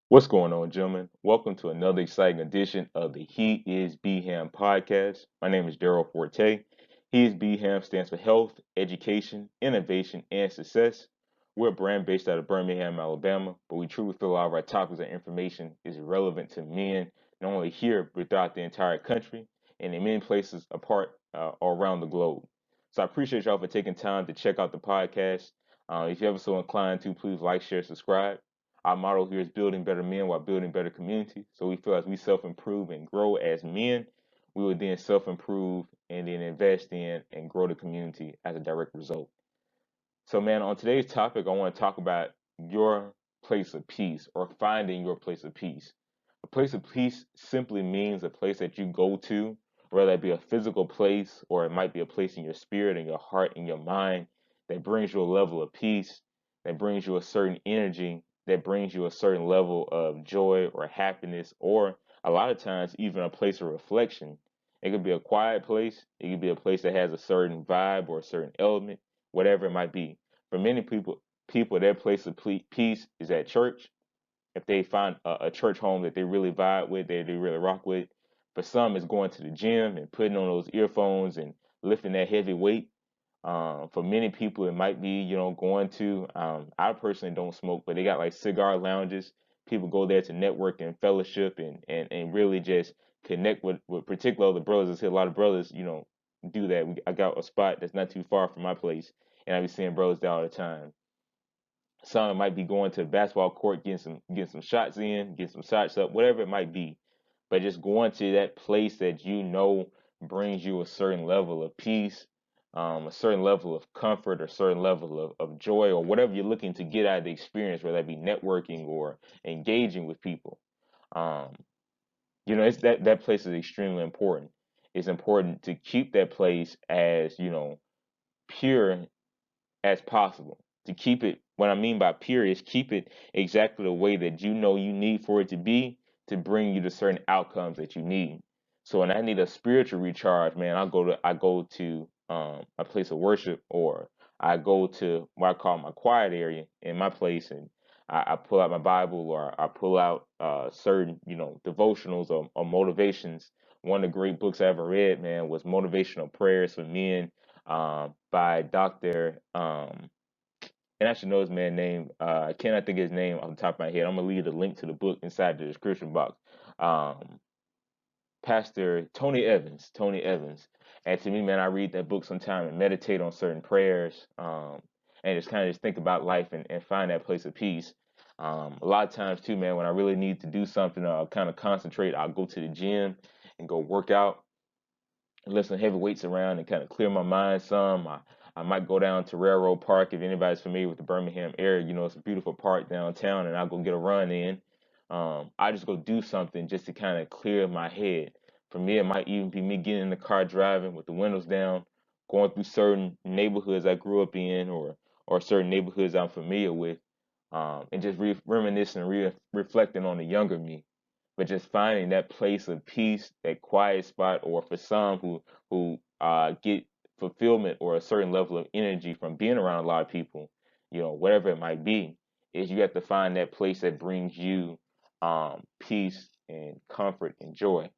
What's going on, gentlemen? Welcome to another exciting edition of the He is Bham podcast. My name is Daryl Forte. He is Bham stands for Health, Education, Innovation, and Success. We're a brand based out of Birmingham, Alabama, but we truly feel a lot of our topics and information is relevant to men, not only here, but throughout the entire country and in many places apart or around the globe. So I appreciate y'all for taking time to check out the podcast. If you're ever so inclined to, please like, share, subscribe. Our motto here is building better men while building better communities. So we feel as we self-improve and grow as men, we will then self-improve and then invest in and grow the community as a direct result. So man, on today's topic, I want to talk about your place of peace or finding your place of peace. A place of peace simply means a place that you go to, whether it be a physical place or it might be a place in your spirit and your heart and your mind that brings you a level of peace, that brings you a certain energy, that brings you a certain level of joy or happiness, or a lot of times even a place of reflection. It could be a quiet place, it could be a place that has a certain vibe or a certain element, whatever it might be. For many people, their place of peace is at church if they find a church home that they really vibe with, they really rock with. For some, it's going to the gym and putting on those earphones and lifting that heavy weight. For many people, it might be, going to, I personally don't smoke, but they got like cigar lounges. People go there to network and fellowship and really just connect with particular other brothers. I see a lot of brothers, do that. I got a spot that's not too far from my place, and I be seeing brothers there all the time. Some might be going to the basketball court, getting some shots in, getting some shots up, whatever it might be. But just going to that place that brings you a certain level of peace, a certain level of comfort, or certain level of joy, or whatever you're looking to get out of the experience, whether that be networking or engaging with people. Um, it's that place is extremely important. It's important to keep that place as, pure as possible. To keep it, what I mean by pure is keep it exactly the way that you know you need for it to be to bring you to certain outcomes that you need. So when I need a spiritual recharge, man, I go to a place of worship, or I go to what I call my quiet area in my place, and I pull out my Bible, or I pull out certain devotionals or motivations. One of the great books I ever read, man, was Motivational Prayers for Men by Dr. And I should know his man name. I cannot think of his name off the top of my head. I'm gonna leave the link to the book inside the description box. Um, Pastor Tony Evans. Tony Evans. And to me, man, I read that book sometime and meditate on certain prayers, and just kind of just think about life and find that place of peace. A lot of times too, man, when I really need to do something, I'll kind of concentrate. I'll go to the gym and go work out, lift some heavy weights around and kind of clear my mind some. I might go down to Railroad Park if anybody's familiar with the Birmingham area. It's a beautiful park downtown, and I'll go get a run in. I just go do something just to kind of clear my head. For me, it might even be me getting in the car driving with the windows down, going through certain neighborhoods I grew up in, or certain neighborhoods I'm familiar with, and just reminiscing and reflecting on the younger me, but just finding that place of peace, that quiet spot, or for some who get fulfillment or a certain level of energy from being around a lot of people, whatever it might be, is you have to find that place that brings you peace and comfort and joy.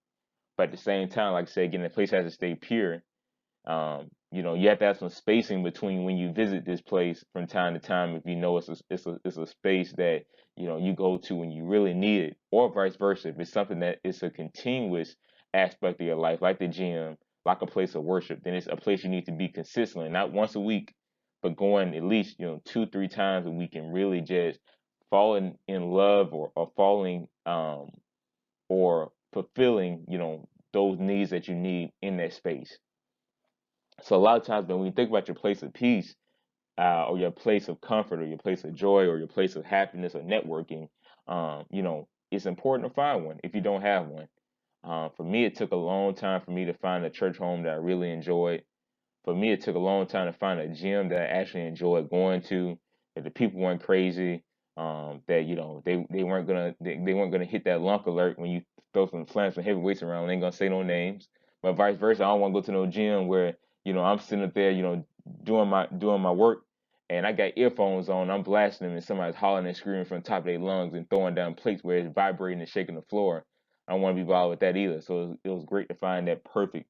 But at the same time, like I said, again, the place has to stay pure. You have to have some spacing between when you visit this place from time to time. If you know it's a space that you go to when you really need it, or vice versa. If it's something that it's a continuous aspect of your life, like the gym, like a place of worship, then it's a place you need to be consistently, not once a week, but going at least 2-3 times a week, and really just falling in love, or falling or fulfilling those needs that you need in that space. So a lot of times, when we think about your place of peace, or your place of comfort, or your place of joy, or your place of happiness, or networking, it's important to find one if you don't have one. For me, it took a long time for me to find a church home that I really enjoyed. For me, it took a long time to find a gym that I actually enjoyed going to, that the people weren't crazy, that they weren't gonna hit that lunk alert when you throw some heavy weights around. They ain't gonna say no names. But vice versa, I don't want to go to no gym where I'm sitting up there, doing my work, and I got earphones on, I'm blasting them, and somebody's hollering and screaming from the top of their lungs and throwing down plates where it's vibrating and shaking the floor. I don't want to be bothered with that either. So it was great to find that perfect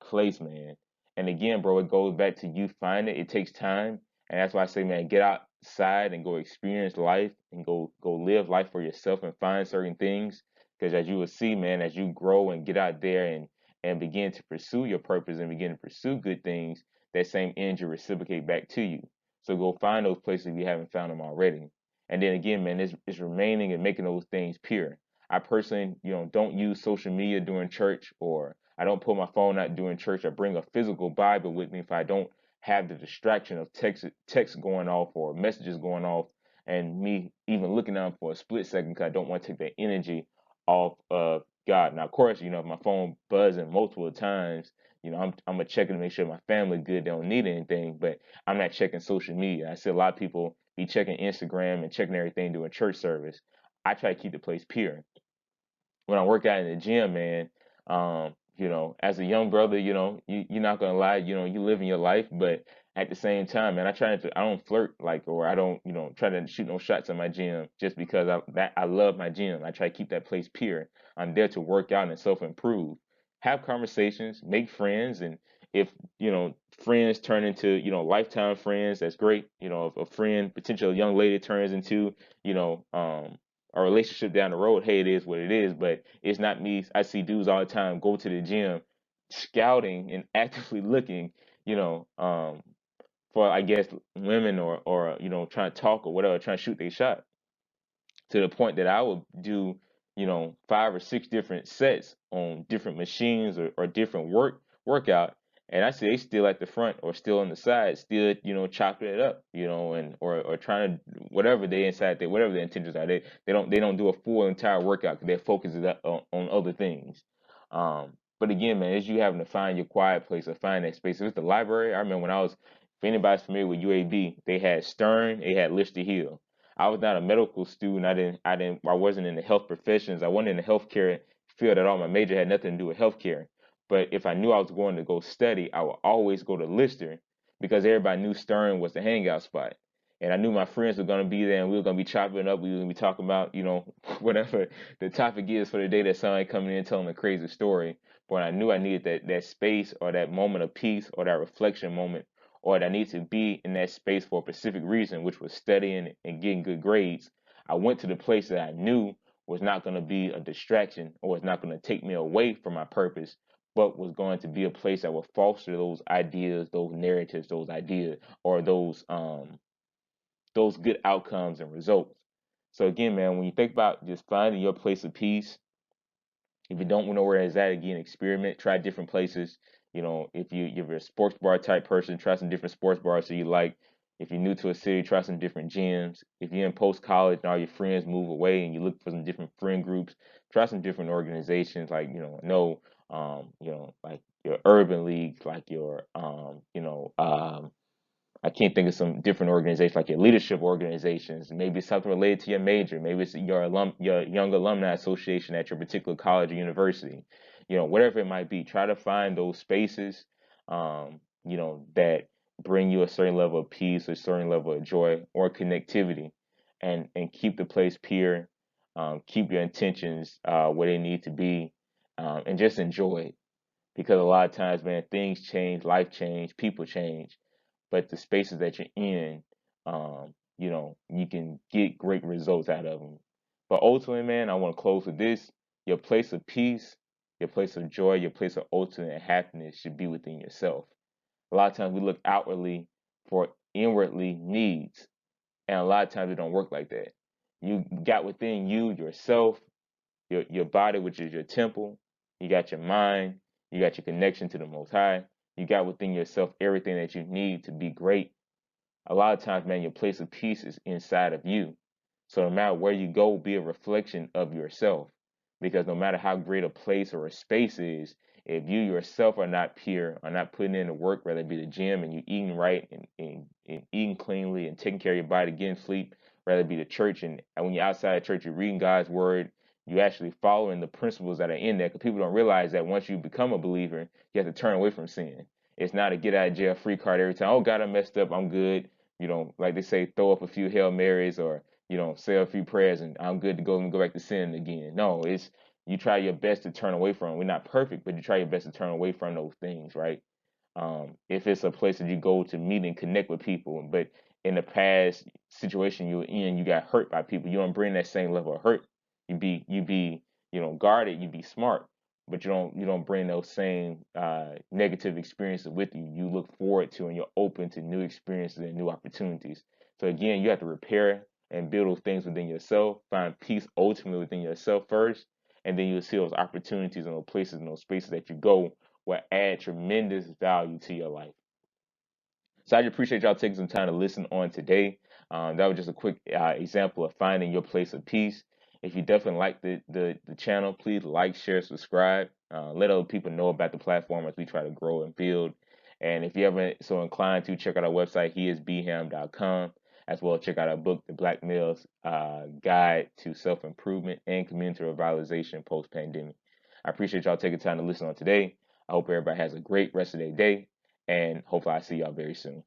place, man. And again, bro, it goes back to you find it. It takes time, and that's why I say, man, get outside and go experience life and go live life for yourself and find certain things. Because as you will see, man, as you grow and get out there and begin to pursue your purpose and begin to pursue good things, that same energy reciprocate back to you. So go find those places if you haven't found them already. And then again, man, it's remaining and making those things pure. I personally, don't use social media during church, or I don't pull my phone out during church. I bring a physical Bible with me if I don't have the distraction of text going off or messages going off, and me even looking down for a split second because I don't want to take that energy off of God. Now, of course, if my phone buzzing multiple times, I'm gonna check to make sure my family good. They don't need anything, but I'm not checking social media. I see a lot of people be checking Instagram and checking everything during church service. I try to keep the place pure. When I work out in the gym, man, as a young brother, you're not gonna lie, you living your life, but at the same time, man, I don't flirt like, or I don't, try to shoot no shots at my gym just because I love my gym. I try to keep that place pure. I'm there to work out and self improve, have conversations, make friends, and if friends turn into lifetime friends, that's great. If a friend, potential young lady, turns into you know a relationship down the road, hey, it is what it is. But it's not me. I see dudes all the time go to the gym, scouting and actively looking, you know, for I guess women or trying to talk or whatever, trying to shoot their shot to the point that I would do, 5 or 6 different sets on different machines or different workout. And I see they still at the front or still on the side, still, chopping it up, and or trying to whatever they inside they whatever their intentions are. They don't do a full entire workout because their focus is on other things. But again, man, it's you having to find your quiet place or find that space. If it's the library, I remember when I was, if anybody's familiar with UAB, they had Stern, they had Lister Hill. I was not a medical student. I wasn't in the health professions. I wasn't in the healthcare field at all. My major had nothing to do with healthcare. But if I knew I was going to go study, I would always go to Lister because everybody knew Stern was the hangout spot. And I knew my friends were going to be there and we were going to be chopping up. We were going to be talking about, whatever the topic is for the day that somebody coming in telling a crazy story. But I knew I needed that space or that moment of peace or that reflection moment or that I need to be in that space for a specific reason, which was studying and getting good grades, I went to the place that I knew was not going to be a distraction or was not going to take me away from my purpose, but was going to be a place that would foster those ideas, those narratives, those ideas, or those good outcomes and results. So again, man, when you think about just finding your place of peace, if you don't know where it's at, again, experiment, try different places. If you're a sports bar type person, try some different sports bars that you like. If you're new to a city, try some different gyms. If you're in post college and all your friends move away and you look for some different friend groups, try some different organizations like, like your urban leagues, like your I can't think of some different organizations like your leadership organizations. Maybe it's something related to your major. Maybe it's your young alumni association at your particular college or university. Whatever it might be. Try to find those spaces, that bring you a certain level of peace, a certain level of joy or connectivity, and keep the place pure. Keep your intentions where they need to be, and just enjoy it because a lot of times, man, things change, life change, people change, but the spaces that you're in, you can get great results out of them. But ultimately, man, I want to close with this: your place of peace, your place of joy, your place of ultimate happiness should be within yourself. A lot of times we look outwardly for inwardly needs, and a lot of times it don't work like that. You got within you yourself, your body, which is your temple. You got your mind. You got your connection to the Most High. You got within yourself everything that you need to be great. A lot of times, man, your place of peace is inside of you. So no matter where you go, be a reflection of yourself. Because no matter how great a place or a space is, if you yourself are not pure, are not putting in the work, whether it be the gym and you eating right and eating cleanly and taking care of your body, getting sleep, whether it be the church and when you're outside the church, you're reading God's word, you actually following the principles that are in there. Because people don't realize that once you become a believer, you have to turn away from sin. It's not a get out of jail free card every time. Oh God, I messed up. I'm good. like they say, throw up a few Hail Marys or, say a few prayers and I'm good to go and go back to sin again. No, it's you try your best to turn away from. We're not perfect, but you try your best to turn away from those things, right? If it's a place that you go to meet and connect with people, but in the past situation you were in, you got hurt by people, you don't bring that same level of hurt. You be guarded, you be smart, but you don't bring those same negative experiences with you. You look forward to and you're open to new experiences and new opportunities. So again, you have to repair and build those things within yourself, find peace ultimately within yourself first, and then you'll see those opportunities and those places and those spaces that you go will add tremendous value to your life. So I just appreciate y'all taking some time to listen on today. That was just a quick example of finding your place of peace. If you definitely like the channel, please like, share, subscribe. Let other people know about the platform as we try to grow and build. And if you ever so inclined to, check out our website, heisbham.com, as well as check out our book, The Black Male's Guide to Self-Improvement and Community Revitalization Post-Pandemic. I appreciate y'all taking time to listen on today. I hope everybody has a great rest of their day, and hopefully I see y'all very soon.